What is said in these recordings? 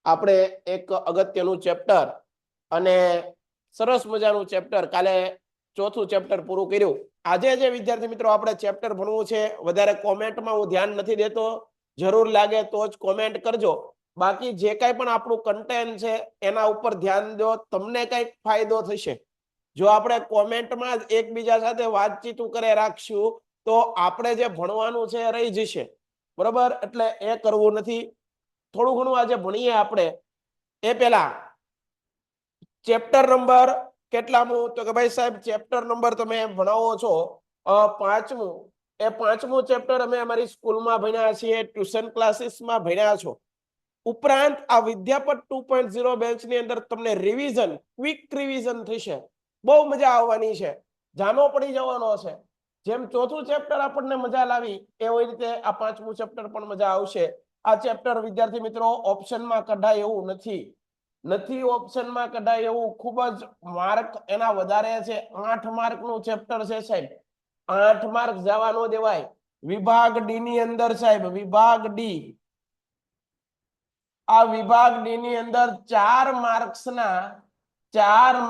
આપણે એક અગત્યનું ચેપ્ટર અને સરસ મજાનું ચેપ્ટર કાલે ચોથું ચેપ્ટર પૂરું કર્યું. આજે જે વિદ્યાર્થી મિત્રો આપણે ચેપ્ટર ભણવું છે, વધારે કોમેન્ટમાં હું ધ્યાન નથી દેતો, જરૂર લાગે તો જ કોમેન્ટ કરજો. બાકી જે કાંઈ પણ આપણું કન્ટેન્ટ છે એના ઉપર ધ્યાન દો, તમને કંઈક ફાયદો થશે. જો આપણે કોમેન્ટમાં જ એકબીજા સાથે વાતચીત કરે રાખશું તો આપણે જે ભણવાનું છે એ રહી જશે. બરોબર, એટલે એ કરવું નથી. થોડું ઘણું આજે ભણીએ આપણે એ પહેલા ચેપ્ટર નંબર કેટલામું, તો કે ભાઈ સાહેબ ચેપ્ટર નંબર તમે ભણાવો છો પાંચમું. એ પાંચમું ચેપ્ટર અમે અમારી સ્કૂલમાં ભણ્યા છીએ, ટ્યુશન ક્લાસીસમાં ભણ્યા છો. ઉપરાંત આ વિદ્યાપત 2.0 બેચની અંદર તમને રિવિઝન, ક્વિક રિવિઝન થશે. બહુ મજા આવવાની છે, જાનો પડી જવાનો છે. જેમ ચોથું ચેપ્ટર આપણને મજા લાવી એવી રીતે આ પાંચમું ચેપ્ટર પણ મજા આવશે. આ ચેપ્ટર વિદ્યાર્થી મિત્રો ઓપ્શનમાં કઢાય એવું નથી ઓપ્શનમાં કઢાય એવું. ખૂબ જ માર્ક એના વધારે છે. 8 માર્કનું ચેપ્ટર છે સાહેબ. 8 માર્ક જવા ન દેવાય. વિભાગ ડી ની અંદર સાહેબ, વિભાગ ડી, આ વિભાગ ડી ની અંદર 4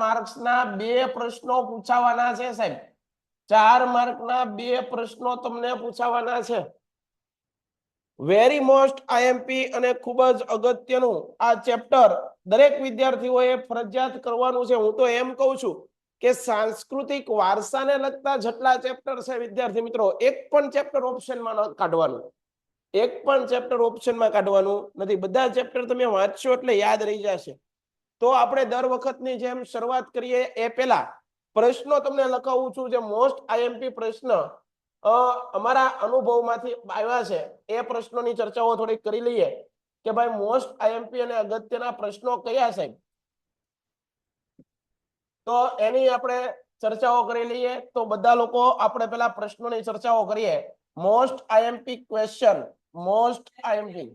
માર્ક્સના 2 પ્રશ્નો પૂછાવાના છે સાહેબ. 4 માર્કના 2 પ્રશ્નો તમને પૂછાવાના છે. વેરી મોસ્ટ આઈએમપી અને ખૂબ જ અગત્યનું આ ચેપ્ટર દરેક વિદ્યાર્થીઓએ ફરજિયાત કરવાનું છે. હું તો એમ કહું છું કે સાંસ્કૃતિક વારસાને લગતા જેટલા ચેપ્ટર છે વિદ્યાર્થી મિત્રો, એક પણ ચેપ્ટર ઓપ્શનમાં ન કાઢવાનું. એક પણ ચેપ્ટર ઓપ્શનમાં કાઢવાનું નથી. બધા ચેપ્ટર તમે વાંચશો એટલે યાદ રહી જશે. તો આપણે દર વખતની જેમ શરૂઆત કરીએ એ પહેલા પ્રશ્નો તમને લખાવું છું. જે મોસ્ટ આઈએમપી પ્રશ્ન અમારા અનુભવમાંથી આવ્યા છે એ પ્રશ્નોની ચર્ચાઓ થોડી કરી લઈએ કે ભાઈ મોસ્ટ આઈએમપી અને અગત્યના પ્રશ્નો કયા છે. તો એની આપણે ચર્ચાઓ કરી લઈએ. તો બધા લોકો આપણે પેલા પ્રશ્નોની ચર્ચાઓ કરીએ. Most IMP question, most IMP.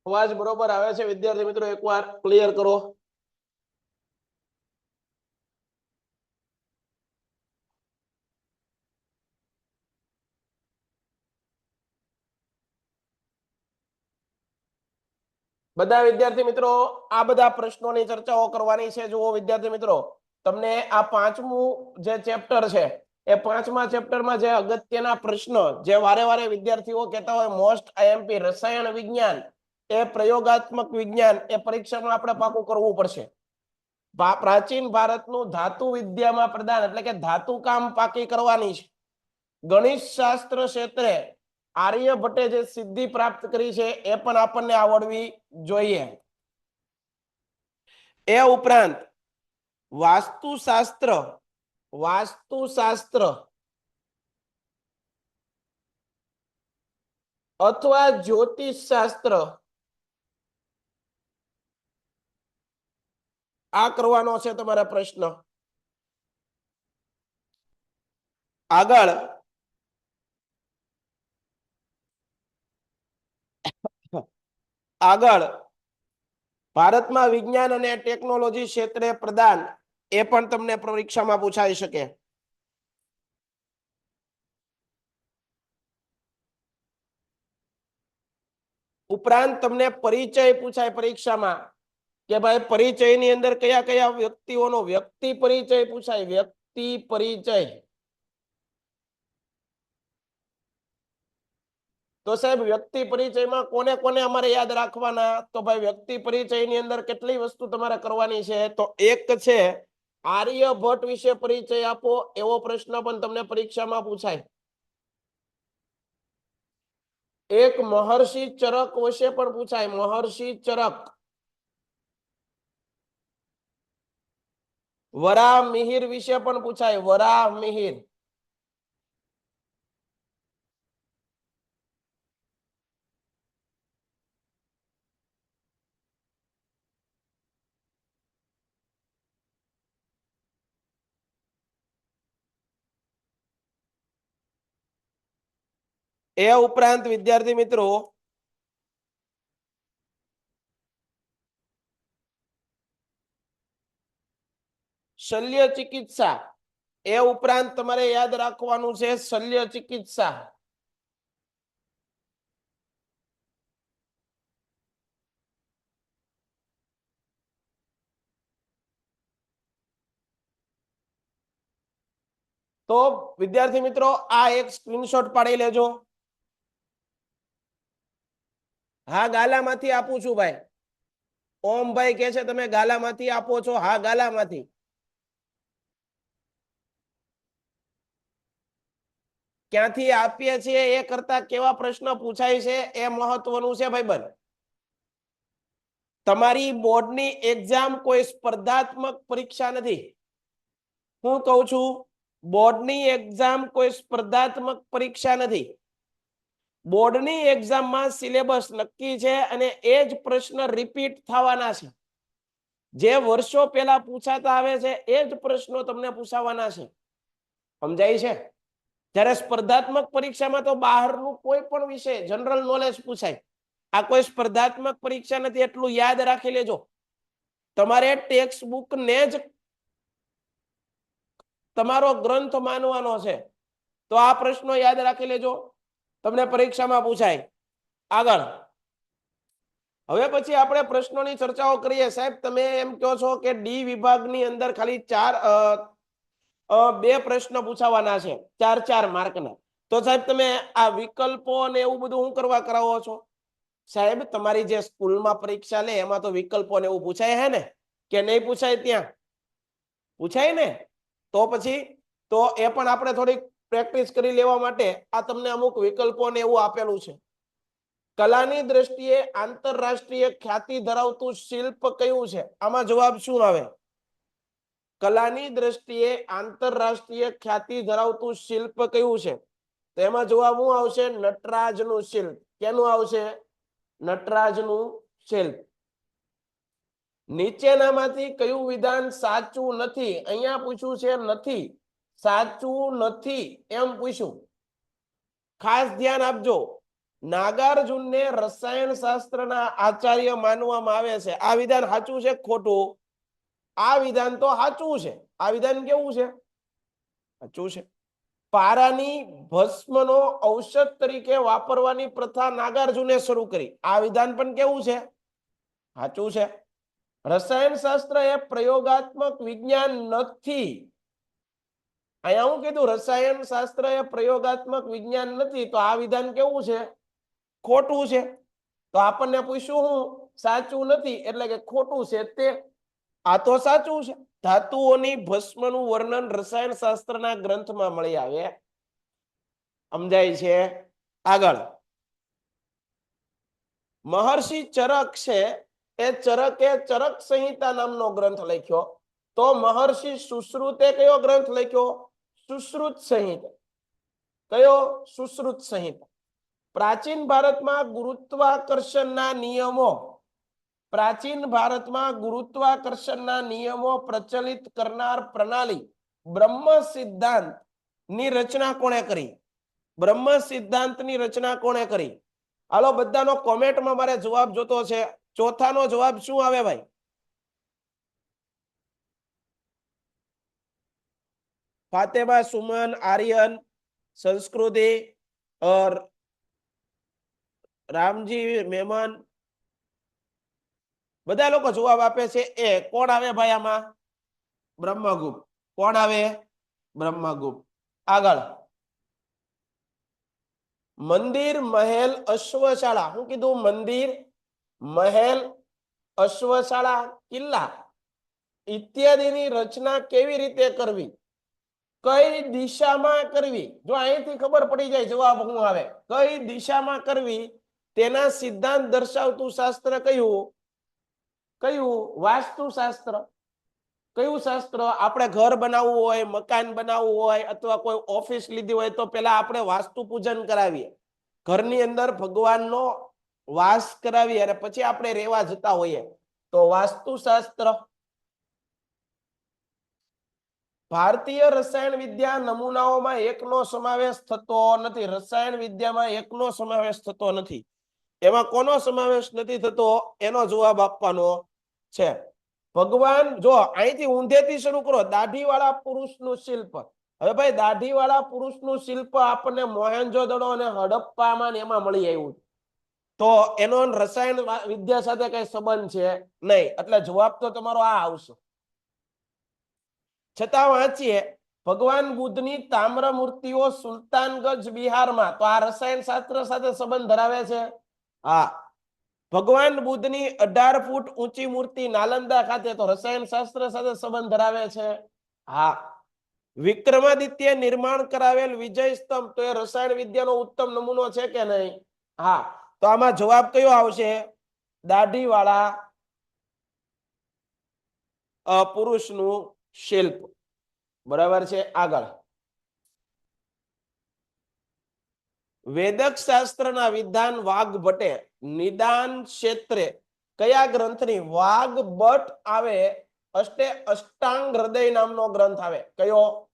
અવાજ બરોબર આવે છે વિદ્યાર્થી મિત્રો? એકવાર ક્લિયર કરો. બધા વિદ્યાર્થી મિત્રો આ બધા પ્રશ્નોની ચર્ચાઓ કરવાની છે. જુઓ વિદ્યાર્થી મિત્રો, તમને આ પાંચમું જે ચેપ્ટર છે એ પાંચમા ચેપ્ટરમાં જે અગત્યના પ્રશ્ન જે વારે વારે વિદ્યાર્થીઓ કહેતા હોય મોસ્ટ આઈએમપી રસાયણ વિજ્ઞાન એ પ્રયોગાત્મક વિજ્ઞાન એ પરીક્ષામાં આપણે પાકું કરવું પડશે. પ્રાચીન ભારતનું ધાતુ વિદ્યામાં પ્રદાન એટલે કે ધાતુ કામ પાકી કરવાની છે. ગણિત શાસ્ત્ર ક્ષેત્રે આર્યભટ્ટે જે સિદ્ધિ પ્રાપ્ત કરી છે એ પણ આપણને આવડવી જોઈએ. એ ઉપરાંત વાસ્તુશાસ્ત્ર અથવા જ્યોતિષ શાસ્ત્ર આ કરવાનો છે તમારા પ્રશ્ન. આગળ ભારતમાં વિજ્ઞાન અને ટેકનોલોજી ક્ષેત્રે પ્રદાન એ પણ તમને પરીક્ષામાં પૂછાઈ શકે. ઉપરાંત તમને પરિચય પૂછાય પરીક્ષામાં કે ભાઈ પરિચયની અંદર કયા કયા વ્યક્તિઓનો વ્યક્તિ પરિચય પૂછાય. વ્યક્તિ પરિચય તો સાહેબ વ્યક્તિ પરિચયમાં કોને કોને અમારે યાદ રાખવાના? તો ભાઈ વ્યક્તિ પરિચયની અંદર કેટલી વસ્તુ તમારે કરવાની છે? તો એક છે આર્યભટ્ટ વિશે પરિચય આપો, એવો પ્રશ્ન પણ તમને પરીક્ષામાં પૂછાય. એક મહર્ષિ ચરક વિશે પણ પૂછાય. મહર્ષિ ચરક. વરાહ મિહિર વિશે પણ પૂછાય. વરાહ મિહિર. એ ઉપરાંત વિદ્યાર્થી મિત્રો શલ્ય ચિકિત્સા એ ઉપરાંત તમારે યાદ રાખવાનું છે શલ્ય ચિકિત્સા. તો વિદ્યાર્થી મિત્રો આ એક સ્ક્રીનશોટ પાડી લેજો. હા ગાલામાંથી આપું છું ભાઈ. ઓમભાઈ કે છે તમે ગાલામાંથી આપો છો? હા ગાલામાંથી. ક્યાંથી આપીએ છીએ એ કરતા કેવા પ્રશ્ન પૂછાય છે એ મહત્વનું છે ભાઈબંધ. તમારી બોર્ડની એક્ઝામ કોઈ સ્પર્ધાત્મક પરીક્ષા નથી. હું કહું છું બોર્ડની એક્ઝામ કોઈ સ્પર્ધાત્મક પરીક્ષા નથી. બોર્ડની એક્ઝામમાં સિલેબસ નક્કી છે અને એ જ પ્રશ્ન રિપીટ થવાના છે. જે વર્ષો પહેલા પૂછાતા આવે છે એ જ પ્રશ્નો તમને પૂછાવાના છે. સમજાય છે? જ્યારે સ્પર્ધાત્મક પરીક્ષામાં તો બહારનું કોઈ પણ વિષય જનરલ નોલેજ પૂછાય. આ કોઈ સ્પર્ધાત્મક પરીક્ષા નથી, એટલું યાદ રાખી લેજો. તમારે ટેક્સ્ટ બુક ને જ તમારો ગ્રંથ માનવાનો છે. તો આ પ્રશ્નો યાદ રાખી લેજો, તમને પરીક્ષામાં પૂછાય. આગળ હવે પછી આપણે પ્રશ્નોની ચર્ચાઓ કરીએ. સાહેબ તમે એમ કહો છો કે ડી વિભાગની અંદર ખાલી બે પ્રશ્ન પૂછાવાના છે 4-4 માર્કના. તો સાહેબ તમે આ વિકલ્પો અને એવું બધું હું કરવા કરાવો છો? સાહેબ તમારી જે સ્કૂલમાં પરીક્ષા લે એમાં તો વિકલ્પો ને એવું પૂછાય હે ને કે નહીં પૂછાય? ત્યાં પૂછાય ને. તો પછી તો એ પણ આપણે થોડીક પ્રેક્ટિસ કરી લેવા માટે આ તમને અમુક વિકલ્પો ને એવું આપેલું છે. કલાની દ્રષ્ટિએ આંતરરાષ્ટ્રીય ખ્યાતિ ધરાવતું શિલ્પ કયું છે? આમાં જવાબ શું આવે? કલાની દ્રષ્ટિએ આંતરરાષ્ટ્રીય ખ્યાતિ ધરાવતું શિલ્પ કયું છે? તો એમાં જવાબ શું આવશે? નટરાજનું શિલ્પ. કેનું આવશે? નટરાજનું શિલ્પ. નીચેનામાંથી કયું વિધાન સાચું નથી? અહીંયા પૂછ્યું છે નથી, સાચું નથી એમ પૂછ્યું. ખાસ ધ્યાન આપજો. નાગાર્જુનને રસાયણ શાસ્ત્રના આચાર્ય માનવામાં આવે છે. આ વિધાન સાચું છે ખોટું? આ વિધાન તો સાચું છે. આ વિધાન કેવું છે? સાચું છે. પારાની ભસ્મનો ઔષધ તરીકે વાપરવાની પ્રથા નાગાર્જુને શરૂ કરી. આ વિધાન પણ કેવું છે? સાચું છે. રસાયણ શાસ્ત્ર એ પ્રયોગાત્મક વિજ્ઞાન નથી. અહીંયા હું કીધું રસાયણ શાસ્ત્ર એ પ્રયોગાત્મક વિજ્ઞાન નથી, તો આ વિધાન કેવું છે? ખોટું છે. તો આપણને પૂછ્યું હું સાચું નથી એટલે કે ખોટું છે તે. આ તો સાચું છે. ધાતુઓની ભસ્મનું વર્ણન રસાયણ શાસ્ત્રના ગ્રંથમાં મળી આવે. સમજાય છે? આગળ મહર્ષિ ચરક છે એ ચરકે ચરક સંહિતા નામનો ગ્રંથ લખ્યો. તો મહર્ષિ સુશ્રુતે કયો ગ્રંથ લખ્યો? સુશ્રુત સંહિતા. કયો? સુશ્રુત સંહિતા. પ્રાચીન ભારતમાં ગુરુત્વાકર્ષણના નિયમો પ્રચલિત કરનાર પ્રણાલી બ્રહ્મ સિદ્ધાંત ની રચના કોણે કરી? બ્રહ્મ સિદ્ધાંતની રચના કોણે કરી? હાલો બધાનો કોમેન્ટમાં મારે જવાબ જોતો છે. ચોથાનો જવાબ શું આવે ભાઈ? ફાતેમા, સુમન, આર્યન, સંસ્કૃતિ और રામજી મહેમાન બધા લોકો જવાબ આપે છે. એ કોણ આવે ભાઈ આમાં? બ્રહ્મગુપ્ત. કોણ આવે? બ્રહ્મગુપ્ત. આગળ મંદિર, મહેલ, અશ્વશાળા. શું કીધું? મંદિર, મહેલ, અશ્વશાળા, કિલ્લા ઇત્યાદિની રચના કેવી રીતે કરવી? કઈ દિશામાં કરવી? જો અહીંથી ખબર પડી જાય જવાબ શું આવે. કઈ દિશામાં કરવી તેના સિદ્ધાંત દર્શાવતું શાસ્ત્ર કયું? કયું? વાસ્તુશાસ્ત્ર. કયું શાસ્ત્ર? આપણે ઘર બનાવવું હોય, મકાન બનાવવું હોય અથવા કોઈ ઓફિસ લીધી હોય તો પેલા આપણે વાસ્તુ પૂજન કરાવીએ. ઘરની અંદર ભગવાનનો વાસ કરાવીએ અને પછી આપણે રહેવા જતા હોઈએ તો વાસ્તુશાસ્ત્ર. ભારતીય રસાયણ વિદ્યા નમૂનાઓમાં એકનો સમાવેશ થતો નથી. રસાયણ વિદ્યામાં એકનો સમાવેશ થતો નથી. એમાં કોનો સમાવેશ નથી થતો એનો જવાબ આપવાનો છે. ભગવાન જો અહીંથી ઊંધેથી શરૂ કરો. દાઢીવાળા પુરુષનું શિલ્પ. હવે ભાઈ દાઢીવાળા પુરુષનું શિલ્પ આપણને મોહેન્જો-દડો અને હડપ્પામાં એમાં મળી આવ્યું. તો એનો રસાયણ વિદ્યા સાથે કઈ સંબંધ છે નહીં. એટલે જવાબ તો તમારો આ આવશે. છતાં વાંચીએ ભગવાન બુદ્ધની તામ્ર મૂર્તિઓ સુલતાનગંજ બિહારમાં. તો આ રસાયણ શાસ્ત્ર સાથે સંબંધ ધરાવે છે. હા. ભગવાન બુદ્ધની 18 ફૂટ ઊંચી મૂર્તિ નાલંદા ખાતે. તો રસાયણ શાસ્ત્ર સાથે સંબંધ ધરાવે છે. હા. વિક્રમાદિત્ય નિર્માણ કરાવેલ વિજય સ્તંભ. તો એ રસાયણ વિદ્યાનો ઉત્તમ નમૂનો છે કે નહીં? હા. તો આમાં જવાબ કયો આવશે? દાઢીવાળા પુરુષનું શિલ્પ. બરાબર છે. આગળ વેદક શાસ્ત્રના વિદ્વાન વાઘભટ્ટે નિદાન ક્ષેત્રે કયા ગ્રંથની? વાઘભટ્ટ આવે અષ્ટાંગ હૃદય નામનો ગ્રંથ આવે. કયો?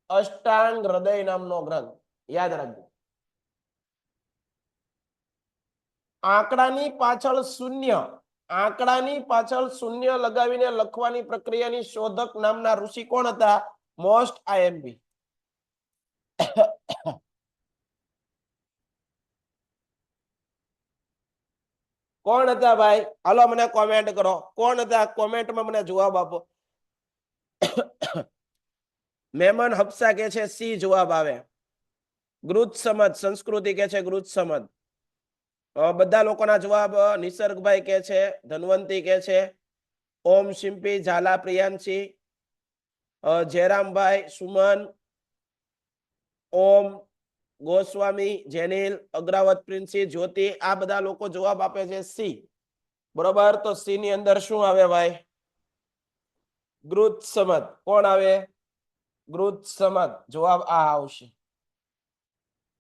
અષ્ટાંગ હૃદય નામનો ગ્રંથ. યાદ રાખજો. આંકડાની પાછળ શૂન્ય લગાવીને લખવાની પ્રક્રિયાની શોધક નામના ઋષિ કોણ હતા? Most IMP. કોણ હતા ભાઈ? હાલો મને કોમેન્ટ કરો. કોણ હતા? કોમેન્ટમાં મને જવાબ આપો. મેમન હફસા કે છે સી જવાબ આવે. ગૃત સમદ. સંસ્કૃતિ કે છે ગૃત સમદ. બધા લોકોના જવાબ. નિસર્ગભાઈ કે છે, ધનવંતી કે છે, ઓમ શિમ્પી, ઝાલા પ્રિયાંશી, જયરામભાઈ, સુમન, ઓમ ગોસ્વામી, જેનિલ, અગ્રાવત પ્રિન્સી, જ્યોતિ, આ બધા લોકો જવાબ આપે છે સી. બરોબર. તો સી ની અંદર શું આવે ભાઈ? ગૃત સમદ. કોણ આવે? ગૃત સમદ. જવાબ આ આવશે.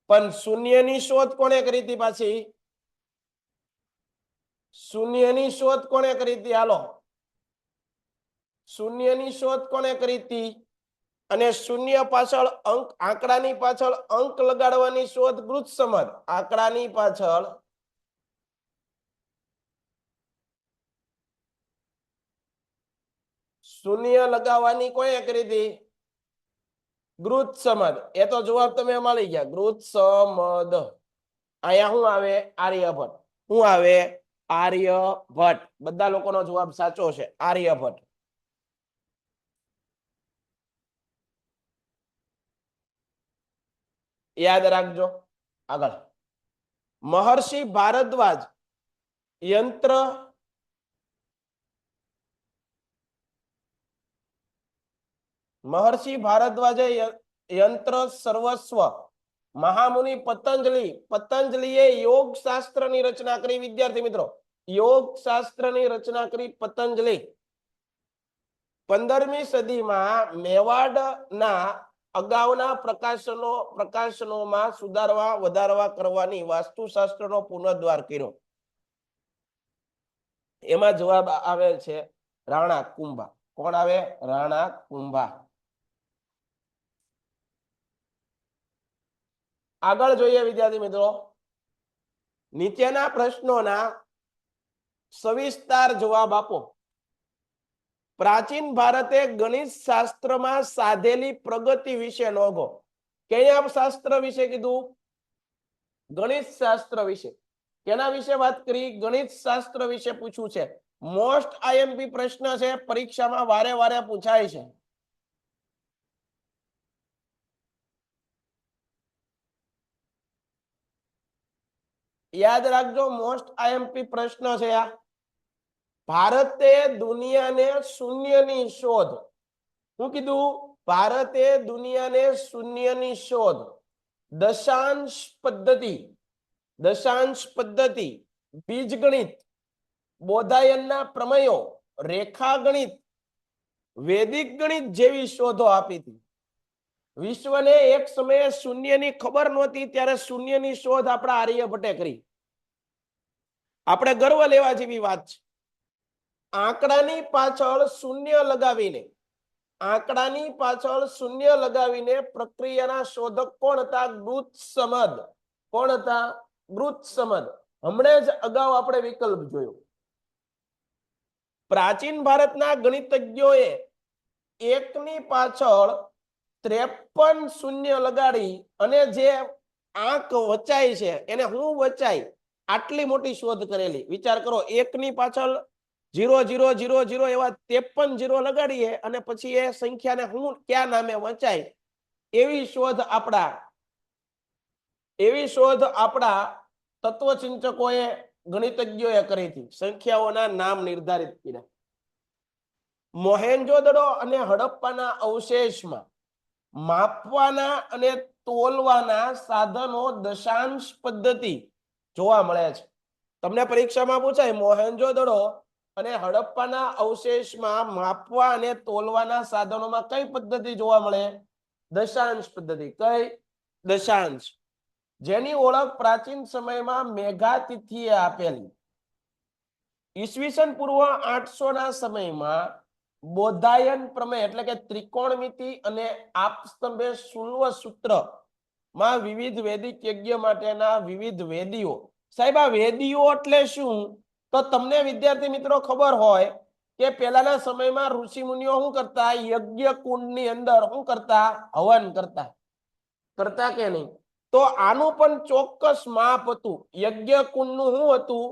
પણ શૂન્યની શોધ કોણે કરી હતી? પાછી શૂન્યની શોધ કોણે કરી હતી? હાલો, શૂન્યની શોધ કોણે કરી હતી? અને શૂન્ય પાછળ અંક, આંકડાની પાછળ અંક લગાડવાની શોધ ગૃહસમદ. આંકડાની પાછળ શૂન્ય લગાવવાની કોઈએ કરી હતી? ગૃહસમદ. એ તો જવાબ તમે મળી ગયા. ગૃહસમદ. અહીંયા શું આવે? આર્યભટ્ટ. શું આવે? આર્યભટ્ટ. બધા લોકોનો જવાબ સાચો છે, આર્યભટ્ટ. યાદ રાખજો. આગળ મહર્ષિ ભારદ્વાજ યંત્ર મહર્ષિ ભારદ્વાજે યંત્ર સર્વસ્વ. મહામુનિ પતંજલિએ યોગ શાસ્ત્રની રચના કરી. વિદ્યાર્થી મિત્રો, યોગ શાસ્ત્રની રચના કરી પતંજલિ. 15મી સદીમાં મેવાડના અગાઉના પ્રકાશનોમાં સુધારવા વધારવા કરવાની વાસ્તુશાસ્ત્રનો પુનર્દ્વાર કર્યો. એમાં જવાબ આવે છે રાણા કુંભા. કોણ આવે? રાણા કુંભા. આગળ જોઈએ વિદ્યાર્થી મિત્રો, નીચેના પ્રશ્નોના સવિસ્તાર જવાબ આપો. પ્રાચીન ભારતે ગણિત શાસ્ત્રમાં સાધેલી પ્રગતિ વિશે નોંધો. કયા શાસ્ત્ર વિશે કીધું? ગણિત શાસ્ત્ર વિશે. કેના વિશે વાત કરી? ગણિત શાસ્ત્ર વિશે પૂછ્યું છે. મોસ્ટ આઈએમપી પ્રશ્ન છે, પરીક્ષામાં વારે વારે પૂછાય છે. યાદ રાખજો, મોસ્ટ આઈએમપી પ્રશ્ન છે આ. ભારતે દુનિયાને શૂન્યની શોધ. શું કીધું? ભારતે દુનિયાને શૂન્યની શોધ દશાંશ પદ્ધતિ, બીજગણિત, બોધાયનના પ્રમેયો, રેખાગણિત, વૈદિક ગણિત જેવી શોધો આપી હતી. વિશ્વને એક સમયે શૂન્યની ખબર નહોતી, ત્યારે શૂન્યની શોધ આપણા આર્યભટ્ટે કરી. આપણે ગર્વ લેવા જેવી વાત છે. આંકડાની પાછળ શૂન્ય લગાવીને પ્રક્રિયાના શોધક કોણ હતા? ગૃહસમદ. કોણ હતા? ગૃહસમદ. હમણાં જ અગાઉ આપણે વિકલ્પ જોયો. પ્રાચીન ભારતના ગણિતજ્ઞોએ એકની પાછળ 53 શૂન્ય લગાડી અને જે આંક વચાય છે એને હું વચાય આટલી મોટી શોધ કરેલી. વિચાર કરો, એકની પાછળ 0 એવા 53 0 લગાડીએ અને પછી એ સંખ્યાને હું ક્યાં નામે વચાય, એવી શોધ આપણા તત્વચિંતકોએ, ગણિતજ્ઞોએ કરી હતી. સંખ્યાઓના નામ નિર્ધારિત કર્યા. મોહેન્જોદડો અને હડપ્પાના અવશેષમાં માપવાના અને તોલવાના સાધનો દશાંશ પદ્ધતિ જોવા મળે છે. તમને પરીક્ષામાં પૂછાય, મોહેન્જોદડો અને હડપ્પાના અવશેષમાં માપવા અને તોલવાના સાધનોમાં કઈ પદ્ધતિ જોવા મળે? દશાંશ પદ્ધતિ. કઈ? દશાંશ. જેની ઓળખ પ્રાચીન સમયમાં મેઘાતિથિએ આપેલી. ઈસવીસન પૂર્વ 800 ના સમયમાં બોધાયન પ્રમેય એટલે કે ત્રિકોણમિતિ અને આપસ્તંભે શુલ્વ સૂત્ર માં વિવિધ વૈદિક યજ્ઞ માટેના વિવિધ વેદીઓ. સાહેબ, આ વેદીઓ એટલે શું? તો તમને વિદ્યાર્થી મિત્રો ખબર હોય કે પહેલાના સમયમાં ઋષિ મુનિઓ શું કરતા? યજ્ઞ કુંડની અંદર શું કરતા? હવન કરતા કે નહીં? તો આનું પણ ચોક્કસ માપ હતું. યજ્ઞ કુંડનું શું હતું?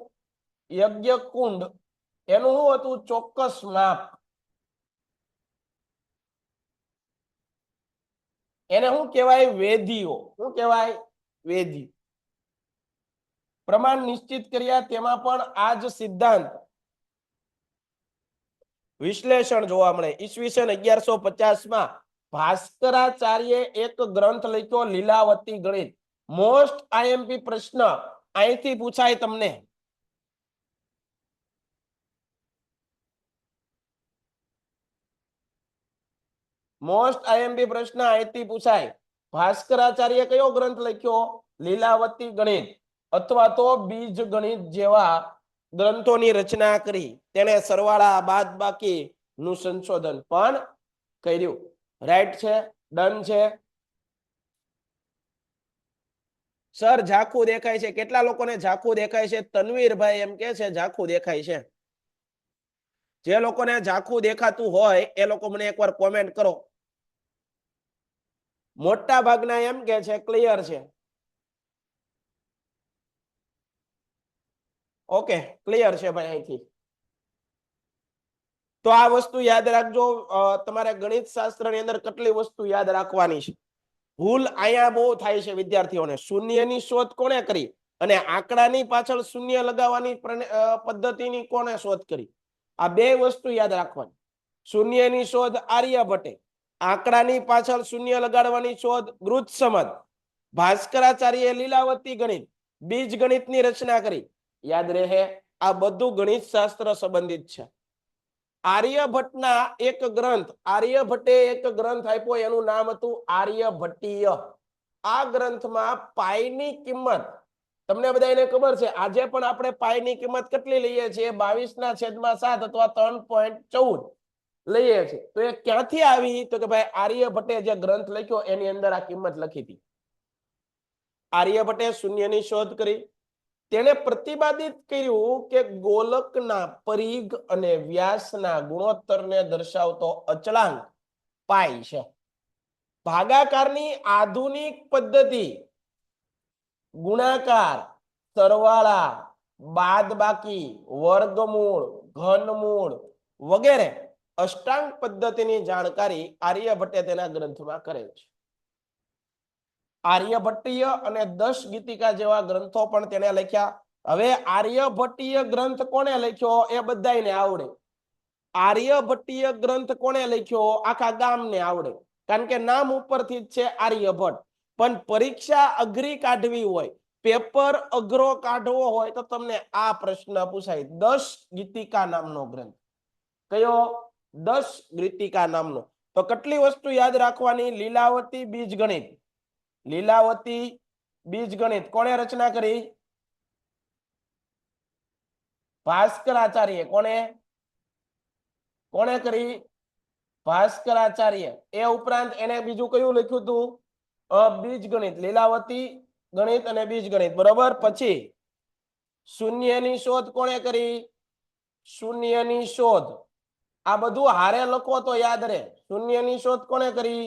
યજ્ઞ કુંડ એનું શું હતું? ચોક્કસ માપ. એને શું કહેવાય? વેદીઓ. શું કહેવાય? વેદી. પ્રમાણ નિશ્ચિત કર્યા, તેમાં પણ આ જ સિદ્ધાંત વિશ્લેષણ જોવા મળે. ઈસવીસન 1150 ભાસ્કરાચાર્ય એક ગ્રંથ લખ્યો, લીલાવતી ગણિત. મોસ્ટ આઈએમપી પ્રશ્ન અહીંથી પૂછાય તમને. મોસ્ટ આઈએમપી પ્રશ્ન અહીંથી પૂછાય. ભાસ્કરાચાર્ય કયો ગ્રંથ લખ્યો? લીલાવતી ગણિત અથવા તો બીજ ગણિત જેવા ગ્રંથોની રચના કરી. તેને સરવાળા બાદબાકી નું સંશોધન પણ કર્યું. રાઈટ છે, ડન છે. સર ઝાખું દેખાય છે, કેટલા લોકોને ઝાખું દેખાય છે? તનવીરભાઈ એમ કે છે ઝાખું દેખાય છે. જે લોકોને ઝાખું દેખાતું હોય એ લોકો મને એકવાર કોમેન્ટ કરો. મોટા ભાગના એમ કે છે ક્લિયર છે. ઓકે, ક્લિયર છે ભાઈ અહીંથી. તો આ વસ્તુ યાદ રાખજો. તમારે ગણિત શાસ્ત્રની અંદર કેટલી વસ્તુ યાદ રાખવાની છે. ભૂલ અહીંયા બહુ થાય છે વિદ્યાર્થીઓને. શૂન્યની શોધ કોણે કરી અને આંકડાની પાછળ શૂન્ય લગાવવાની પદ્ધતિની કોણે શોધ કરી? આ બે વસ્તુ યાદ રાખવાની. શૂન્યની શોધ આર્યભટ્ટે, આંકડાની પાછળ શૂન્ય લગાડવાની શોધ ગૃહ્સમદ. ભાસ્કરાચાર્ય લીલાવતી ગણિત, બીજ ગણિતની રચના કરી. યાદ રહે, આ બધું ગણિત શાસ્ત્ર સંબંધિત છે. આર્યભટ્ટના એક ગ્રંથ, આર્યભટ્ટે એક ગ્રંથ આપ્યો, એનું નામ હતું આર્યભટ્ટીય. આ ગ્રંથમાં પાઈની કિંમત તમને બધાને ખબર છે. આજે પણ આપણે પાઈની કિંમત કેટલી લઈએ છીએ? 22/7 અથવા 3.14 લઈએ છીએ. તો એ ક્યાંથી આવી? તો કે ભાઈ આર્યભટ્ટે જે ગ્રંથ લખ્યો એની અંદર આ કિંમત લખી હતી. આર્યભટ્ટે શૂન્યની શોધ કરી. તેણે પ્રતિપાદિત કર્યું કે ગોલકના પરિઘ અને વ્યાસના ગુણોત્તરને દર્શાવતો અચળાંક પાઈ છે. ભાગાકારની આધુનિક પદ્ધતિ ગુણાકાર, સરવાળા, બાદબાકી, વર્ગમૂળ, ઘનમૂળ વગેરે અષ્ટાંગ પદ્ધતિની જાણકારી આર્યભટ્ટે તેના ગ્રંથમાં કરેલ છે. આર્યભટ્ટીય અને 10 ગીતિકા જેવા ગ્રંથો પણ તેને લખ્યા. હવે આર્યભટ્ટીય ગ્રંથ કોણે લખ્યો એ બધાને આવડે. આર્યભટ્ટીય ગ્રંથ કોણે લખ્યો આખા ગામને આવડે, કારણ કે નામ ઉપરથી જ છે આર્યભટ્ટ. પણ પરીક્ષા અઘરી કાઢવી હોય, પેપર અઘરો કાઢવો હોય તો તમને આ પ્રશ્ન પૂછાય. 10 ગીતિકા નામનો ગ્રંથ. કયો? 10 ગીતિકા નામનો. તો કેટલી વસ્તુ યાદ રાખવાની? લીલાવતી બીજગણિત, લીલાવતી બીજગણિત કોણે રચના કરી? ભાસ્કરાચાર્ય. કોણે કરી? ભાસ્કરાચાર્ય. એ ઉપરાંત એને બીજું કયું લખ્યું હતું? બીજગણિત, લીલાવતી ગણિત અને બીજગણિત, બરોબર. પછી શૂન્યની શોધ કોણે કરી? શૂન્યની શોધ. આ બધું હારે લખો તો યાદ રહે. શૂન્યની શોધ કોણે કરી?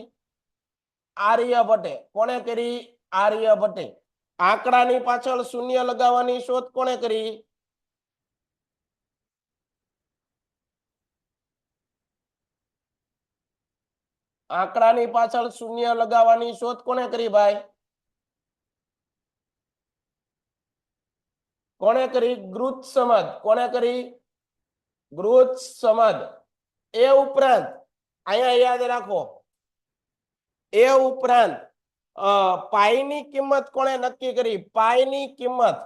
આર્યભટ્ટે. કોણે કરી? આર્યભટ્ટે. આંકડાની પાછળ શૂન્ય લગાવવાની શોધ કોણે કરી? આંકડાની પાછળ શૂન્ય લગાવવાની શોધ કોણે કરી ભાઈ? કોણે કરી? ગૃહ્સમદ. કોણે કરી? ગૃહ્સમદ. એ ઉપરાંત અહીંયા યાદ રાખો, એ ઉપરાંત પાઈની કિંમત કોણે નક્કી કરી? પાઈની કિંમત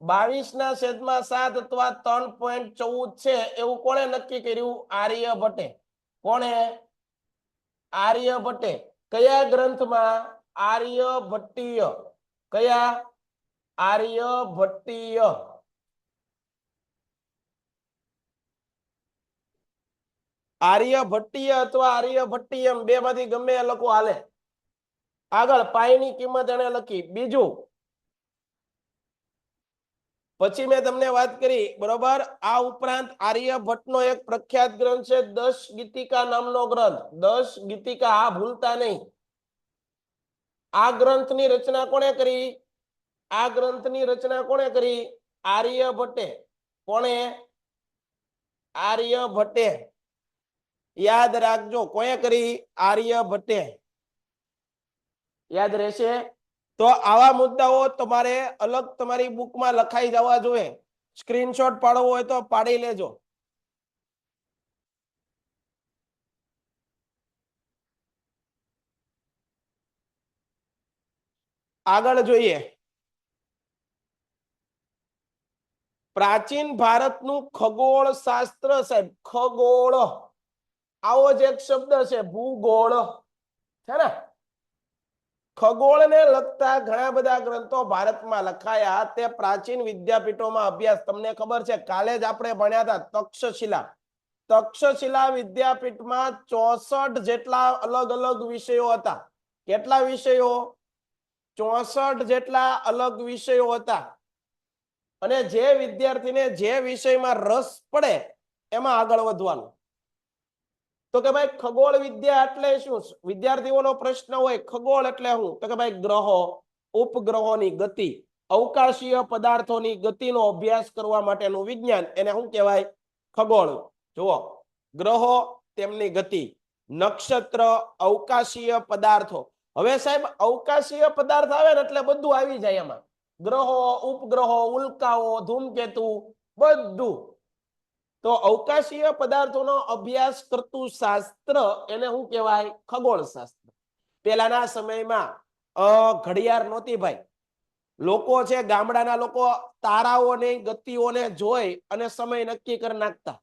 22/7 અથવા 3.14 છે એવું કોણે નક્કી કર્યું? આર્યભટ્ટે. કોણે? આર્યભટ્ટે. કયા ગ્રંથમાં? આર્યભટ્ટીય. કયા? આર્યભટ્ટીય. આર્યભટ્ટીય અથવા આર્યભટ્ટીયમ બે માંથી ગમે એ લખો હાલે. આગળ પાઈની કિંમત એને લખી. બીજું પછી મેં તમને વાત કરી, બરોબર. આ ઉપરાંત આર્યભટ્ટનો એક પ્રખ્યાત ગ્રંથ છે 10 ગીતિકા નામનો ગ્રંથ. 10 ગીતિકા, આ ભૂલતા નહીં. આ ગ્રંથની રચના કોણે કરી? આ ગ્રંથની રચના કોણે કરી? આર્યભટ્ટે. કોણે? આર્યભટ્ટે. યાદ રાખજો, કોણે કરી? આર્યભટ્ટે. યાદ રહેશે. તો આવા મુદ્દાઓ તમારે અલગ તમારી બુકમાં લખાઈ જવા જોઈએ. સ્ક્રીનશોટ પાડવો હોય તો પાડી લેજો. આગળ જોઈએ. પ્રાચીન ભારતનું ખગોળ શાસ્ત્ર, સાહેબ ખગોળ, આવો જ એક શબ્દ છે ભૂગોળ, છે ને. ખગોળને લગતા ઘણા બધા ગ્રંથો ભારતમાં લખાયા. તે પ્રાચીન વિદ્યાપીઠોમાં અભ્યાસ, તમને ખબર છે કાલે જ આપણે ભણ્યા હતા તક્ષશિલા. તક્ષશિલા વિદ્યાપીઠમાં 64 જેટલા અલગ અલગ વિષયો હતા. કેટલા વિષયો? 64 જેટલા અલગ વિષયો હતા. અને જે વિદ્યાર્થીને જે વિષયમાં રસ પડે એમાં આગળ વધવાનું. તો કે ભાઈ ખગોળ વિદ્યા એટલે શું? વિદ્યાર્થીઓનો પ્રશ્ન હોય ખગોળ એટલે શું? તો કે ભાઈ ગ્રહો, ઉપગ્રહોની ગતિ, અવકાશીય પદાર્થોની ગતિનો અભ્યાસ કરવા માટેનું વિજ્ઞાન, એને શું કહેવાય? ખગોળ. જુઓ, ગ્રહો, તેમની ગતિ, નક્ષત્ર, અવકાશીય પદાર્થો. હવે સાહેબ અવકાશીય પદાર્થ આવે ને એટલે બધું આવી જાય એમાં. ગ્રહો, ઉપગ્રહો, ઉલ્કાઓ, ધૂમકેતુ, બધું. તો અવકાશીય પદાર્થોનો અભ્યાસ કરતું શાસ્ત્ર એને શું કહેવાય? ખગોળ શાસ્ત્ર. પહેલાના સમયમાં ઘડિયાળ નહોતી ભાઈ. લોકો છે ગામડાના લોકો તારાઓની ગતિઓને જોઈ અને સમય નક્કી કરી નાખતા.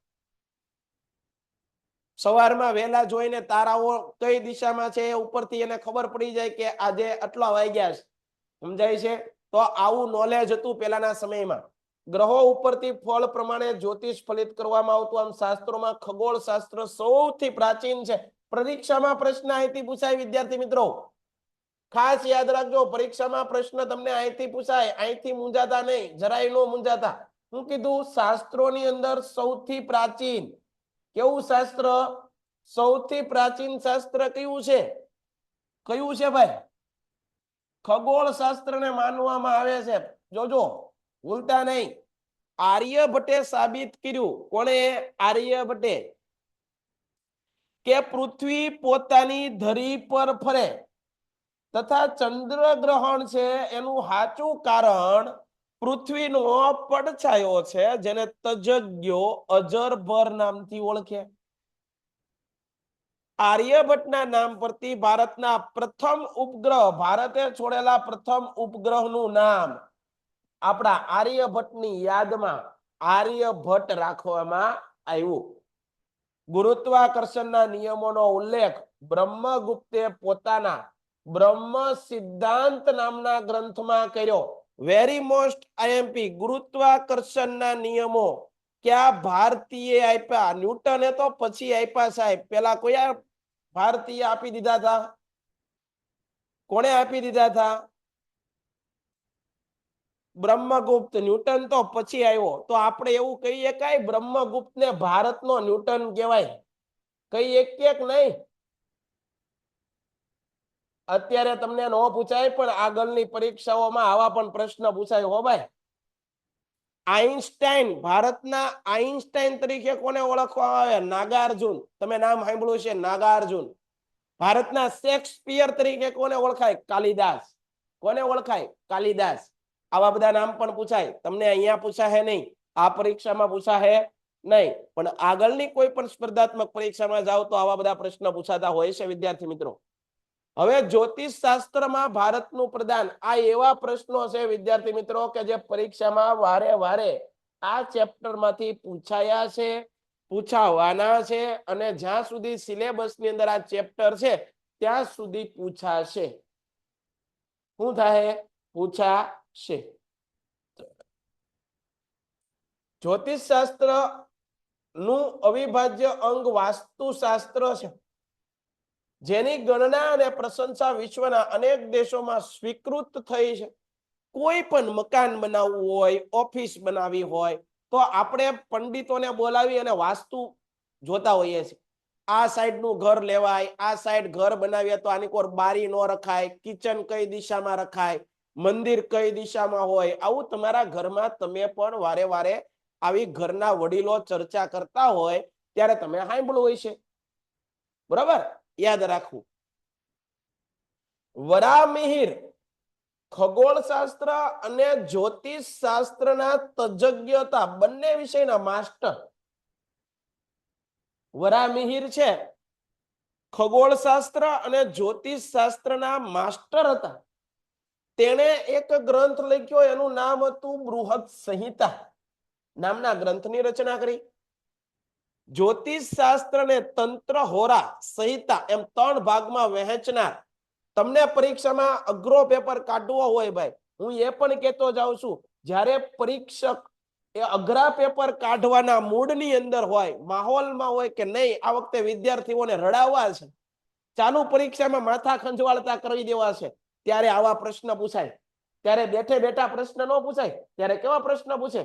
સવારમાં વહેલા જોઈને તારાઓ કઈ દિશામાં છે ઉપરથી એને ખબર પડી જાય કે આજે આટલા વાગ્યા છે. સમજાય છે? તો આવું નોલેજ હતું પહેલાના સમયમાં. ગ્રહો ઉપરથી ફળ પ્રમાણે જ્યોતિષ ફલિત કરવામાં આવતું. આમ શાસ્ત્રોમાં ખગોળ શાસ્ત્ર સૌથી પ્રાચીન છે. પરીક્ષામાં પ્રશ્ન અહીંથી પૂછાય વિદ્યાર્થી મિત્રો. ખાસ યાદ રાખજો, પરીક્ષામાં પ્રશ્ન તમને અહીંથી પૂછાય. અહીંથી મૂંઝાતા નહીં, જરાય નો મૂંઝાતા. હું કીધું શાસ્ત્રોની અંદર સૌથી પ્રાચીન કેવું શાસ્ત્ર? સૌથી પ્રાચીન શાસ્ત્ર કયું છે? કયું છે ભાઈ? ખગોળ શાસ્ત્રને માનવામાં આવે છે. જોજો, ભૂલતા નહીં. આર્યભટ્ટે સાબિત કર્યું. કોણે? આર્યભટ્ટે. કે પૃથ્વી પોતાની ધરી પર ફરે તથા ચંદ્ર ગ્રહણ છે એનું સાચું કારણ પૃથ્વીનો પડછાયો છે, જેને તજજ્ઞો અજરભર નામથી ઓળખે. આર્યભટ્ટના નામ પરથી ભારતના પ્રથમ ઉપગ્રહ, ભારતે છોડેલા પ્રથમ ઉપગ્રહનું નામ આપણા આર્યભટ્ટની યાદમાં આર્યભટ્ટ રાખવામાં આવ્યું. ગુરુત્વાકર્ષણના નિયમોનો ઉલ્લેખ બ્રહ્મગુપ્તે પોતાના બ્રહ્મ સિદ્ધાંત નામના ગ્રંથમાં કર્યો. Very most IMP. ગુરુત્વાકર્ષણના નિયમો ક્યાં ભારતીય આપ્યા? ન્યૂટને તો પછી આપ્યા સાહેબ. પેલા કોઈ ભારતીય આપી દીધા હતા? કોણે આપી દીધા હતા? બ્રહ્મગુપ્ત. ન્યૂટન તો પછી આવ્યો. તો આપણે એવું કહીએ કઈ બ્રહ્મગુપ્તને ભારતનો ન્યૂટન કહેવાય? કઈ એક નહીં. અત્યારે તમને ન પૂછાય પણ આગળની પરીક્ષાઓમાં આવા પણ પ્રશ્ન પૂછાય હો ભાઈ. આઈન્સ્ટાઈન, ભારતના આઈન્સ્ટાઈન તરીકે કોને ઓળખવામાં આવે? નાગાર્જુન. તમે નામ સાંભળ્યું છે, નાગાર્જુન. ભારતના શેક્સપિયર તરીકે કોને ઓળખાય? કાલિદાસ. કોને ઓળખાય? કાલિદાસ. આવા બધા નામ પણ પૂછાય. તમને અહીંયા પૂછાશે નહીં, આ પરીક્ષામાં પૂછાશે નહીં, પણ આગળની કોઈ પણ સ્પર્ધાત્મક પરીક્ષામાં જાઓ તો આવા બધા પ્રશ્ન પૂછાતા હોય છે વિદ્યાર્થી મિત્રો. હવે જ્યોતિષ શાસ્ત્રમાં ભારતનું પ્રદાન, આ એવા પ્રશ્નો છે વિદ્યાર્થી મિત્રો કે જે પરીક્ષામાં વારે વારે આ ચેપ્ટરમાંથી પૂછાયા છે, પૂછાવાના છે, અને જ્યાં સુધી સિલેબસની અંદર આ ચેપ્ટર છે ત્યાં સુધી પૂછાશે. શું થાય? પૂછાશે. જ્યોતિષ શાસ્ત્ર નું અવિભાજ્ય અંગ વાસ્તુશાસ્ત્ર છે, જેની ગણના અને પ્રશંસા વિશ્વના અનેક દેશોમાં સ્વીકૃત થઈ છે. કોઈ પણ મકાન બનાવવું હોય, ઓફિસ બનાવવી હોય તો આપણે પંડિતોને બોલાવી અને વાસ્તુ જોતા હોઈએ છીએ. આ સાઈડનું ઘર લેવાય, આ સાઈડ ઘર બનાવીએ તો આની કોર બારી નો રખાય, કિચન કઈ દિશામાં રખાય, મંદિર કઈ દિશામાં હોય. આવું તમારા ઘરમાં તમે પણ વારે વારે આવી ઘરના વડીલો ચર્ચા કરતા હોય ત્યારે તમે સાંભળ્યું હોય છે. બરાબર? યાદ રાખવું. વરામિહિર ખગોળશાસ્ત્ર અને જ્યોતિષ શાસ્ત્રના તજજ્ઞતા બંને વિષયના માસ્ટર. વરામિહિર છે ખગોળશાસ્ત્ર અને જ્યોતિષ શાસ્ત્રના માસ્ટર હતા. તેણે એક ગ્રંથ લખ્યો, એનું નામ હતું બૃહદ સંહિતા નામના ગ્રંથની રચના કરી. જ્યોતિષ શાસ્ત્ર ને તંત્ર હોરા સંહિતા એમ 3 ભાગમાં વહેંચનાર. તમને પરીક્ષામાં અઘરો પેપર કાઢવો હોય ભાઈ, હું એ પણ કહેતો જાઉં છું, જ્યારે પરીક્ષક એ અઘરા પેપર કાઢવાના મૂડની અંદર હોય, માહોલમાં હોય કે નહીં આ વખતે વિદ્યાર્થીઓને રડાવવા છે, ચાલુ પરીક્ષામાં માથા ખંજવાળતા કરી દેવા છે, ત્યારે આવા પ્રશ્ન પૂછાય. ત્યારે બેઠે બેઠા પ્રશ્ન ન પૂછાય. ત્યારે કેવા પ્રશ્ન પૂછે?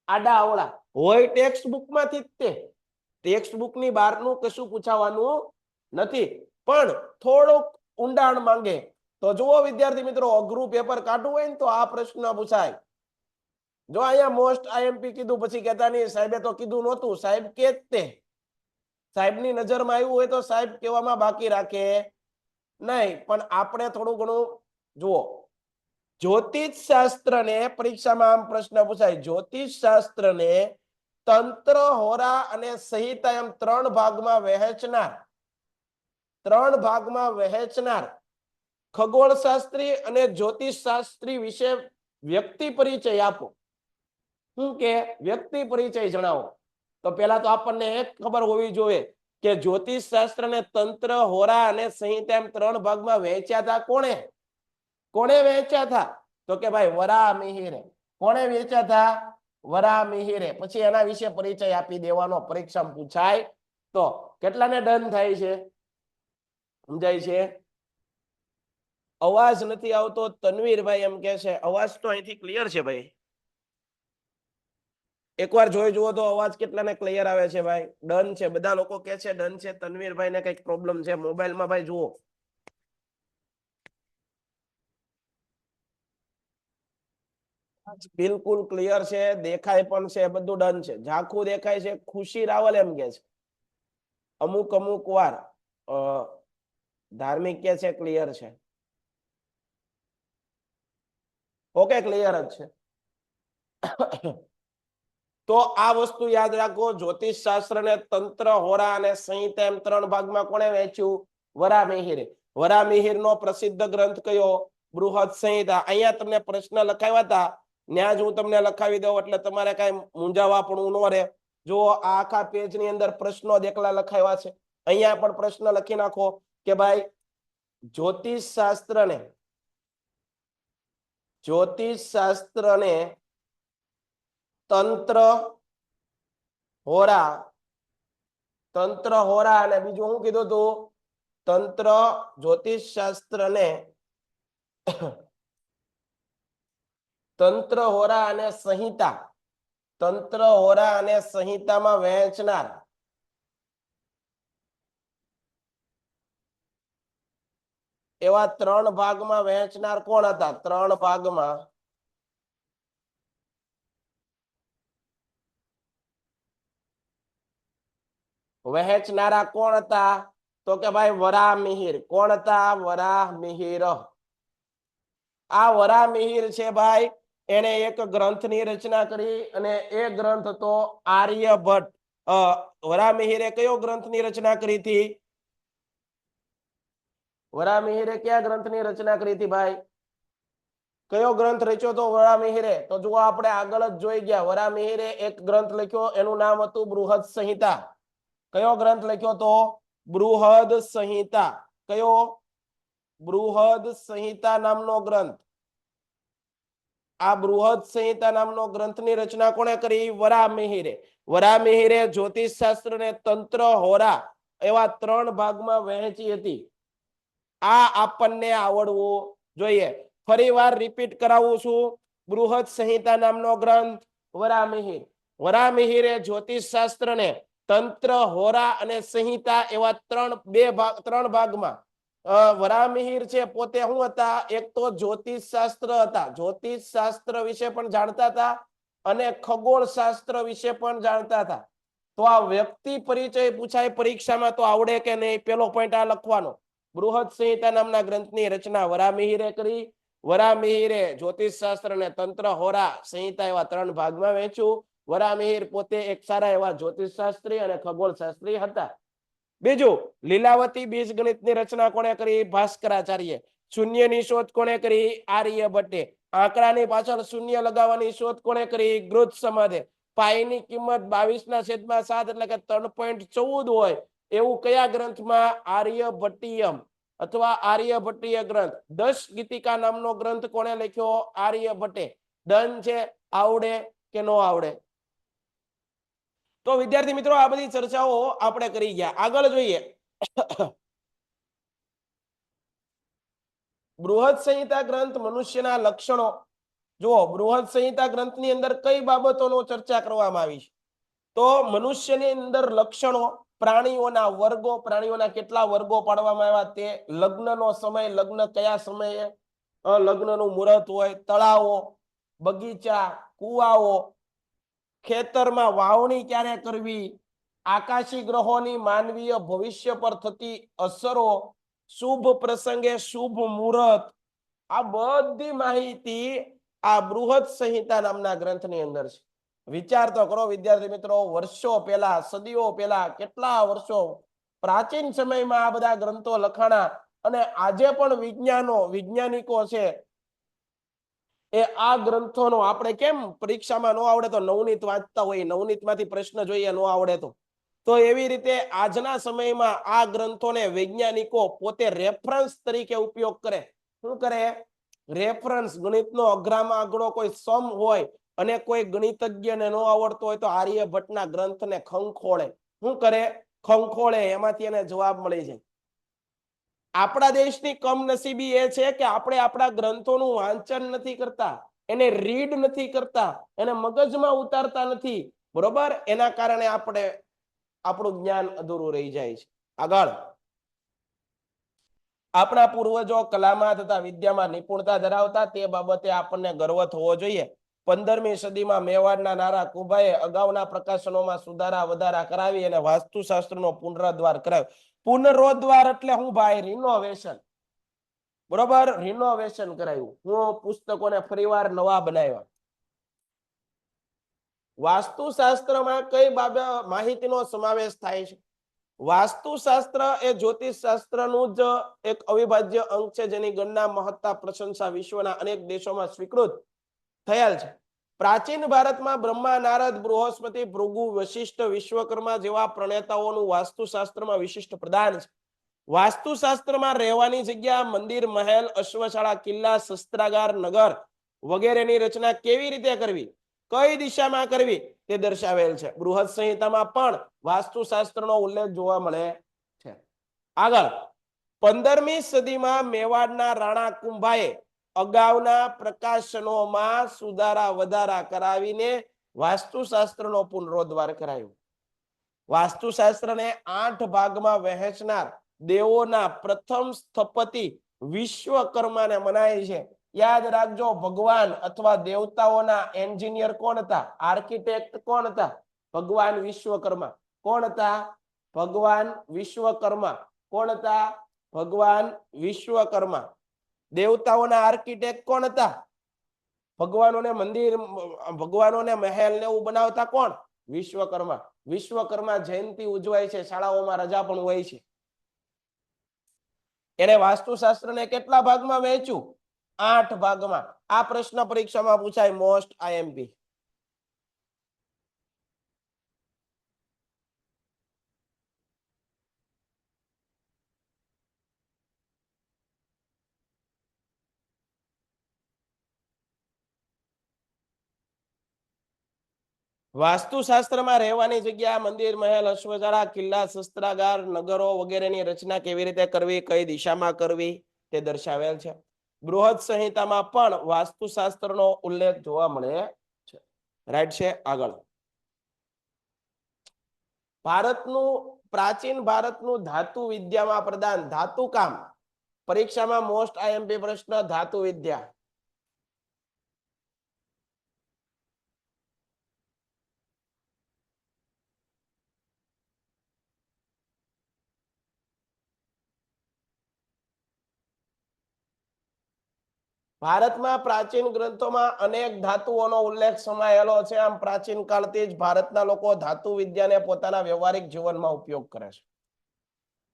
આડા અવળા હોય ટેક્સ્ટ બુકમાંથી જ તે. ટેક્સ્ટ બુકની બહારનું કશું પૂછાવાનું નથી, પણ થોડુંક ઊંડાણ માંગે. તો જુઓ વિદ્યાર્થી મિત્રો, અઘરું પેપર કાઢવું હોય ને તો આ પ્રશ્ન પૂછાય. જો અહીંયા મોસ્ટ આઈએમપી કીધું, પછી કહેતા નહીં સાહેબે તો કીધું નહોતું. સાહેબ કે જ તે સાહેબની નજરમાં આવ્યું હોય તો સાહેબ કહેવામાં બાકી રાખે નહીં. પણ આપણે થોડું ઘણું જુઓ. જ્યોતિષ શાસ્ત્રને પરીક્ષામાં આમ પ્રશ્ન પૂછાય, જ્યોતિષ શાસ્ત્રને તંત્ર, હોરા અને સંહિતા એમ ત્રણ ભાગમાં વહેંચનાર ખગોળશાસ્ત્રી અને જ્યોતિષ શાસ્ત્રી વિશે વ્યક્તિ પરિચય આપો. શું કે વ્યક્તિ પરિચય જણાવો. તો પેલા તો આપણને એક ખબર હોવી જોઈએ કે જ્યોતિષ શાસ્ત્રને તંત્ર, હોરા અને સંહિતા એમ ત્રણ ભાગમાં વહેંચ્યા હતા. કોણે વહેંચ્યા હતા? તો કે ભાઈ વરાહમિહિરે. કોણે વહેંચ્યા હતા? વરાહમિહિરે. પછી એના વિશે પરિચય આપી દેવાનો, પરીક્ષામાં પૂછાય તો. કેટલાને ડન થાય છે? સમજાય છે? અવાજ નથી આવતો. તનવીરભાઈ એમ કે છે અવાજ તો અહીંથી ક્લિયર છે ભાઈ. એકવાર જોઈ જુઓ તો અવાજ કેટલાને ક્લિયર આવે છે ભાઈ. ડન છે, બધા લોકો કે છે ડન છે. તનવીરભાઈ ને કઈક પ્રોબ્લેમ છે મોબાઈલમાં ભાઈ. જુઓ બિલકુલ ક્લિયર છે, દેખાય પણ છે, બધું ડન છે. ઝાખું દેખાય છે. ખુશી રાવલ એમ કે છે અમુક વાર ધાર્મિક કે છે ક્લિયર છે. ઓકે, ક્લિયર જ છે. તો આ વસ્તુ યાદ રાખો, જ્યોતિષ શાસ્ત્રને તંત્ર, હોરા અને સંહિતા એમ ત્રણ ભાગમાં કોણે વહેંચ્યું? વરાહમિહિરે. વરાહમિહિરનો પ્રસિદ્ધ ગ્રંથ કયો? બૃહદ સંહિતા. અહીંયા તમને પ્રશ્ન લખાવ્યા હતા, ત્યાં જ હું તમને લખાવી દઉં એટલે તમારે કઈ મૂંઝાવા પણ ન રહે. જો આ આખા પેજની અંદર પ્રશ્નો દેખલા લખાવ્યા છે. અહીંયા પણ પ્રશ્ન લખી નાખો કે ભાઈ જ્યોતિષ શાસ્ત્રને તંત્ર, હોરા અને બીજું શું કીધું તું? તંત્ર, જ્યોતિષ શાસ્ત્રને તંત્ર, હોરા અને સંહિતા, તંત્ર, હોરા અને સંહિતામાં વહેંચનાર એવા ત્રણ ભાગમાં વહેંચનાર કોણ હતા? ત્રણ ભાગમાં વહેંચનારા કોણ હતા? તો કે ભાઈ વરાહમિહિર. કોણ હતા? વરાહમિહિર. આ વરાહમિહિર છે ભાઈ, એને એક ગ્રંથની રચના કરી અને એ ગ્રંથ હતો આર્યભટ્ટ. વરાહમિહિરે કયો ગ્રંથની રચના કરી હતી? વરાહમિહિરે કયા ગ્રંથની રચના કરી હતી ભાઈ? કયો ગ્રંથ રચ્યો તો વરાહમિહિરે? તો જુઓ આપણે આગળ જ જોઈ ગયા. વરાહમિહિરે એક ગ્રંથ લખ્યો, એનું નામ હતું બૃહદ સંહિતા. કયો ગ્રંથ લખ્યો તો? બૃહદ સંહિતા. કયો? બૃહદ સંહિતા નામનો ગ્રંથ. આ બૃહદ સંહિતા નામનો ગ્રંથની રચના કોણે કરી? વરાહમિહિરે. વરાહમિહિરે જ્યોતિષ શાસ્ત્રને તંત્ર, હોરા એવા ત્રણ ભાગમાં વહેંચી હતી. આ આપણને આવડવું જોઈએ. ફરીવાર રિપીટ કરાવું છું. બૃહદ સંહિતા નામનો ગ્રંથ વરાહમિહિર. વરાહમિહિરે જ્યોતિષ શાસ્ત્રને તંત્ર, હોરા અને સંહિતા એવા ત્રણ ભાગમાં. વરાહમિહિર છે પોતે શું હતા? એક તો જ્યોતિષ શાસ્ત્ર હતા, જ્યોતિષ શાસ્ત્ર વિશે પણ જાણતા હતા અને ખગોળ શાસ્ત્ર વિશે પણ જાણતા હતા. તો આ વ્યક્તિ પરિચય પૂછાય પરીક્ષામાં તો આવડે કે નહીં? પેલો પોઈન્ટ આ લખવાનો. બૃહદ સંહિતા નામના ગ્રંથની રચના વરાહમિહિરે કરી. વરાહમિહિરે જ્યોતિષ શાસ્ત્ર ને તંત્ર, હોરા, સંહિતા એવા ત્રણ ભાગમાં વહેંચ્યું. વરાહમિહિર પોતે એક સારા એવા જ્યોતિષ શાસ્ત્રી અને ખગોળ શાસ્ત્રી હતા. બીજું, લીલાવતી બીજગણિતની રચના કોણે કરી? ભાસ્કરાચાર્ય. શૂન્યની શોધ કોણે કરી? આર્યભટ્ટે. આંકડાની પાછળ શૂન્ય લગાવવાની શોધ કોણે કરી? ગૃહ્થ સમાધે. પાઈની કિંમત 22/7 એટલે કે 3.14 હોય એવું કયા ગ્રંથમાં? આર્યભટ્ટીયમ અથવા આર્યભટ્ટીય ગ્રંથ. 10 ગીતિકા નામનો ગ્રંથ કોણે લખ્યો? આર્યભટ્ટે. ડન છે, આવડે. કે નો આવડે? તો વિદ્યાર્થી મિત્રો આ બધી ચર્ચાઓ આપણે કરી ગયા. આગળ જોઈએ બૃહદ સંહિતા ગ્રંથ મનુષ્યના લક્ષણો. જુઓ, બૃહદ સંહિતા ગ્રંથની અંદર કઈ બાબતોનો ચર્ચા કરવામાં આવી છે? તો મનુષ્યની અંદર લક્ષણો, પ્રાણીઓના વર્ગો, પ્રાણીઓના કેટલા વર્ગો પાડવામાં આવ્યા તે, લગ્નનો સમય, લગ્ન કયા સમયે લગ્નનું મુહૂર્ત હોય, તળાવો, બગીચા, કુવાઓ, ખેતરમાં વાવણી ક્યારે કરવી, આકાશી ગ્રહોની માનવીય ભવિષ્ય પર થતી અસરો, શુભ પ્રસંગે શુભ મુહૂર્ત, આ બધી માહિતી આ બૃહદ સંહિતા નામના ગ્રંથની અંદર છે. વિચાર તો કરો વિદ્યાર્થી મિત્રો, વર્ષો પહેલા, સદીઓ પહેલા, કેટલા વર્ષો પ્રાચીન સમયમાં આ બધા ગ્રંથો લખાણા, અને આજે પણ વૈજ્ઞાનિકો છે એ આ ગ્રંથોનો, આપણે કેમ પરીક્ષામાં નો આવડે તો નવનીત વાંચતા હોય, નવનીતમાંથી પ્રશ્ન જોઈએ નો આવડે તો એવી રીતે આજના સમયમાં આ ગ્રંથોને વૈજ્ઞાનિકો પોતે રેફરન્સ તરીકે ઉપયોગ કરે. શું કરે? રેફરન્સ. ગણિતનો અઘરામાં અઘરો કોઈ સમ હોય અને કોઈ ગણિતજ્ઞને નો આવડતો હોય તો આર્યભટ્ટના ગ્રંથને ખંખોળે. શું કરે? ખંખોળે, એમાંથી એને જવાબ મળી જાય. આપણા દેશની કમનસીબી એ છે કે આપણે આપણા ગ્રંથોનું વાંચન નથી કરતા, એને રીડ નથી કરતા, એને મગજમાં ઉતારતા નથી. બરોબર? એના કારણે આપણું જ્ઞાન અધૂરું રહી જાય છે. આગળ, આપણા પૂર્વજો કલામાં તથા વિદ્યામાં નિપુણતા ધરાવતા, તે બાબતે આપણને ગર્વ થવો જોઈએ. 15મી સદીમાં મેવાડના નારા કુંભાએ અગાઉના પ્રકાશનોમાં સુધારા વધારા કરાવી અને વાસ્તુશાસ્ત્રનો પુનરોદ્ધાર કરાવ્યો. પુનરોદ્ધાર એટલે હું ભાઈ? રિનોવેશન. બરોબર? રિનોવેશન કરાયું. હું પુસ્તકોને ફરીવાર નવા બનાવ્યા. વાસ્તુશાસ્ત્રમાં કઈ માહિતીનો સમાવેશ થાય છે? વાસ્તુશાસ્ત્ર એ જ્યોતિષશાસ્ત્રનું જ એક અવિભાજ્ય અંગ છે, જેની ગણના, મહત્તા, પ્રશંસા વિશ્વના અનેક દેશોમાં સ્વીકૃત થયેલ છે. પ્રાચીન ભારતમાં બ્રહ્મા, નારદ, બૃહસ્પતિ, ભૃગુ, વશિષ્ઠ, વિશ્વકર્મા જેવા પ્રણેતાઓનું વાસ્તુશાસ્ત્રમાં વિશિષ્ટ પ્રદાન છે. વાસ્તુશાસ્ત્રમાં રહેવાની જગ્યા, મંદિર, મહેલ, અશ્વશાળા, કિલ્લા, શસ્ત્રાગાર, નગર વગેરેની રચના કેવી રીતે કરવી, કઈ દિશામાં કરવી તે દર્શાવેલ છે. બૃહદ સંહિતામાં પણ વાસ્તુશાસ્ત્રનો ઉલ્લેખ જોવા મળે છે. આગળ, 15મી સદીમાં મેવાડના રાણા કુંભાએ અગાઉના પ્રકાશનોમાં સુધારા વધારા કરાવીને વાસ્તુશાસ્ત્રનો પુનરોદ્ધાર કરાયો. વાસ્તુશાસ્ત્રને 8 ભાગમાં વહેંચનાર દેવોના પ્રથમ સ્થપતિ વિશ્વકર્માને મનાય છે. યાદ રાખજો, ભગવાન અથવા દેવતાઓના એન્જિનિયર કોણ હતા? આર્કિટેક્ટ કોણ હતા? ભગવાન વિશ્વકર્મા. કોણ હતા? ભગવાન વિશ્વકર્મા. કોણ હતા? ભગવાન વિશ્વકર્મા. દેવતાઓના આર્કિટેક્ટ કોણ હતા? ભગવાનોને મંદિર, ભગવાનોને મહેલ ને એવું બનાવતા કોણ? વિશ્વકર્મા. વિશ્વકર્મા જયંતિ ઉજવાય છે, શાળાઓમાં રજા પણ હોય છે. એને વાસ્તુશાસ્ત્રને કેટલા ભાગમાં વહેંચ્યું? 8 ભાગમાં. આ પ્રશ્ન પરીક્ષામાં પૂછાય, મોસ્ટ આઈએમપી. વાસ્તુશાસ્ત્રમાં રહેવાની જગ્યા, મંદિર, મહેલ, અશ્વશાળા, કિલ્લા, શસ્ત્રાગાર, નગરો વગેરેની રચના કેવી રીતે કરવી, કઈ દિશામાં કરવી તે દર્શાવેલ છે. બૃહદ સંહિતામાં પણ વાસ્તુશાસ્ત્રનો ઉલ્લેખ જોવા મળે છે. રાઈટ છે. આગળ, પ્રાચીન ભારતનું ધાતુ વિદ્યામાં પ્રદાન. ધાતુ કામ પરીક્ષામાં મોસ્ટ આઈએમપી પ્રશ્ન, ધાતુ વિદ્યા. ભારતમાં પ્રાચીન ગ્રંથોમાં અનેક ધાતુઓનો ઉલ્લેખ સમાયેલો છે. આમ પ્રાચીન કાળથી જ ભારતના લોકો ધાતુ વિદ્યાને પોતાના વ્યવહારિક જીવનમાં ઉપયોગ કરે છે.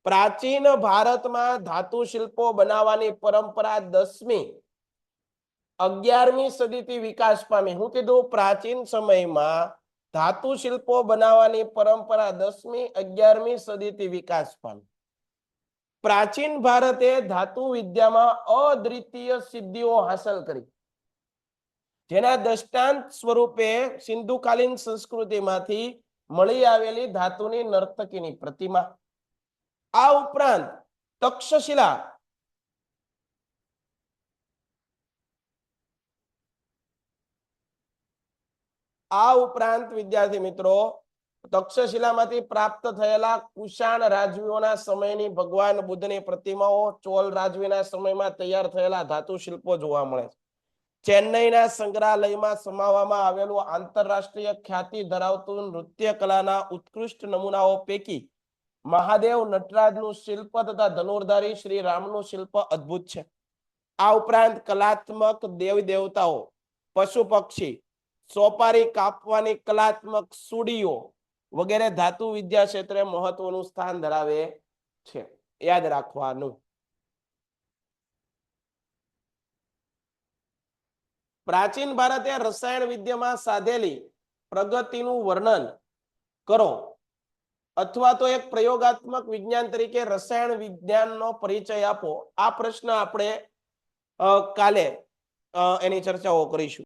પ્રાચીન ભારતમાં ધાતુ શિલ્પો બનાવવાની પરંપરા 10મી 11મી સદીથી વિકાસ પામી. હું કીધું? પ્રાચીન સમયમાં ધાતુ શિલ્પો બનાવવાની પરંપરા 10મી 11મી સદીથી વિકાસ પામી. પ્રાચીન ભારતે ધાતુ વિદ્યામાં અદ્વિતીય સિદ્ધિઓ હાંસલ કરી. જેના દ્રષ્ટાંત સ્વરૂપે સિંધુકાલીન સંસ્કૃતિમાંથી મળી આવેલી ધાતુની નર્તકીની પ્રતિમા. આ ઉપરાંત તક્ષશિલા વિદ્યાર્થી મિત્રો તક્ષશિલામાંથી પ્રાપ્ત થયેલા કુષાણ રાજવીઓના સમયની ભગવાન બુદ્ધની પ્રતિમાઓ, ચોલ રાજવીના સમયમાં તૈયાર થયેલા ધાતુ શિલ્પો જોવા મળે છે. ચેન્નઈના સંગ્રહાલયમાં સમાવવામાં આવેલું આંતરરાષ્ટ્રીય ખ્યાતિ ધરાવતું નૃત્ય કલાના ઉત્કૃષ્ટ નમૂનાઓ પૈકી મહાદેવ નટરાજનું શિલ્પ તથા ધનુર્ધારી શ્રી રામનું શિલ્પ અદ્ભુત છે. આ ઉપરાંત કલાત્મક દેવી દેવતાઓ, પશુ પક્ષી, સોપારી કાપવાની કલાત્મક સુડીઓ વગેરે ધાતુ વિદ્યા ક્ષેત્રે મહત્વનું સ્થાન ધરાવે છે. યાદ રાખવાનું. પ્રાચીન ભારતે રસાયણ વિદ્યામાં સાધેલી પ્રગતિનું વર્ણન કરો અથવા તો એક પ્રયોગાત્મક વિજ્ઞાન તરીકે રસાયણ વિજ્ઞાનનો પરિચય આપો. આ પ્રશ્ન આપણે કાલે એની ચર્ચાઓ કરીશું.